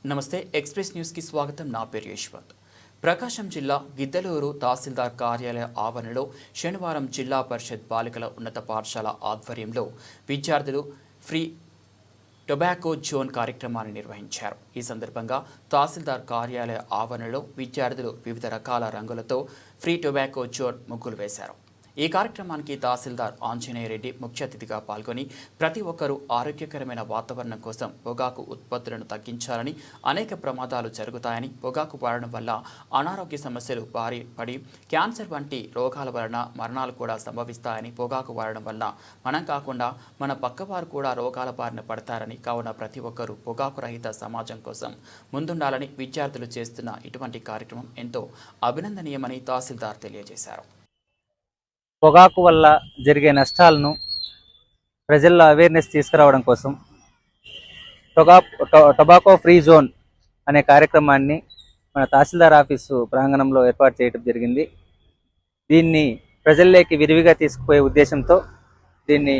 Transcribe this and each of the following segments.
నమస్తే express news కి స్వాగతం. నా పేరు యశ్వంత్. ప్రకాశం జిల్లా గిద్దలూరు తహసీల్దార్ కార్యాలయ ఆవరణలో శనివారం జిల్లా పరిషత్ బాలికల ఉన్నత పాఠశాల ఆధ్వర్యంలో విద్యార్థులు ఫ్రీ టొబాకో జోన్ కార్యక్రమాన్ని నిర్వహించారు. ఈ సందర్భంగా తహసీల్దార్ కార్యాలయ ఆవరణలో విద్యార్థులు వివిధ రకాల రంగులతో ఫ్రీ టొబాకో జోన్ ముగ్గులు వేశారు. ఈ కార్యక్రమానికి తహసీల్దార్ ఆంజనేయ రెడ్డి ముఖ్య అతిథిగా పాల్గొని ప్రతి ఒక్కరూ ఆరోగ్యకరమైన వాతావరణం కోసం పొగాకు ఉత్పత్తులను తగ్గించాలని, అనేక ప్రమాదాలు జరుగుతాయని, పొగాకు వాడడం వల్ల అనారోగ్య సమస్యలు పడి క్యాన్సర్ వంటి రోగాల వలన మరణాలు కూడా సంభవిస్తాయని, పొగాకు వాడడం వల్ల మనం కాకుండా మన పక్కవారు కూడా రోగాల బారిన పడతారని, కావున ప్రతి ఒక్కరూ పొగాకు రహిత సమాజం కోసం ముందుండాలని విద్యార్థులు చేస్తున్న ఇటువంటి కార్యక్రమం ఎంతో అభినందనీయమని తహసీల్దార్ తెలియజేశారు. పొగాకు వల్ల జరిగే నష్టాలను ప్రజల్లో అవేర్నెస్ తీసుకురావడం కోసం టొబాకో ఫ్రీ జోన్ అనే కార్యక్రమాన్ని మన తహసీల్దార్ ఆఫీసు ప్రాంగణంలో ఏర్పాటు చేయడం జరిగింది. దీన్ని ప్రజల్లోకి విరివిగా తీసుకుపోయే ఉద్దేశంతో దీన్ని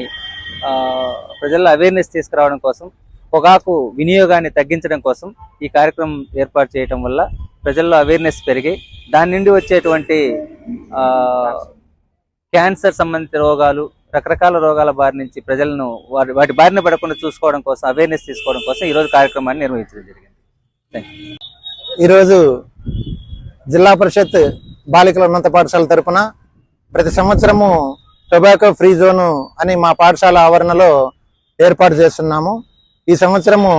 ప్రజల్లో అవేర్నెస్ తీసుకురావడం కోసం, పొగాకు వినియోగాన్ని తగ్గించడం కోసం ఈ కార్యక్రమం ఏర్పాటు చేయడం వల్ల ప్రజల్లో అవేర్నెస్ పెరిగి దాని నుండి వచ్చేటువంటి క్యాన్సర్ సంబంధిత రోగాలు, రకరకాల రోగాల బారి నుంచి ప్రజలను వాటి బారిన పడకుండా చూసుకోవడం కోసం, అవేర్నెస్ తీసుకోవడం కోసం ఈరోజు కార్యక్రమాన్ని నిర్వహించడం జరిగింది. ఈరోజు జిల్లా పరిషత్ బాలికల ఉన్నత పాఠశాల తరపున ప్రతి సంవత్సరము టొబాకో ఫ్రీ జోను అని మా పాఠశాల ఆవరణలో ఏర్పాటు చేస్తున్నాము. ఈ సంవత్సరము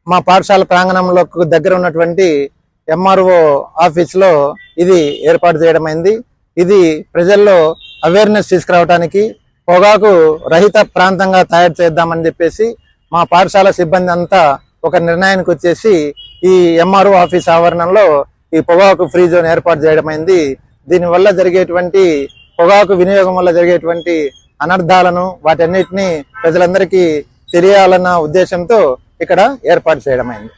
మా పాఠశాల ప్రాంగణంలో దగ్గర ఉన్నటువంటి ఎంఆర్ఓ ఆఫీస్లో ఇది ఏర్పాటు చేయడమైంది. ఇది ప్రజల్లో అవేర్నెస్ తీసుకురావడానికి, పొగాకు రహిత ప్రాంతంగా తయారు చేద్దామని చెప్పేసి మా పాఠశాల సిబ్బంది అంతా ఒక నిర్ణయానికి వచ్చేసి ఈ ఎంఆర్ఓ ఆఫీస్ ఆవరణలో ఈ పొగాకు ఫ్రీ జోన్ ఏర్పాటు చేయడమైంది. దీనివల్ల జరిగేటువంటి పొగాకు వినియోగం వల్ల జరిగేటువంటి అనర్థాలను వాటన్నిటినీ ప్రజలందరికీ తెలియాలన్న ఉద్దేశంతో ఇక్కడ ఏర్పాటు చేయడమైంది.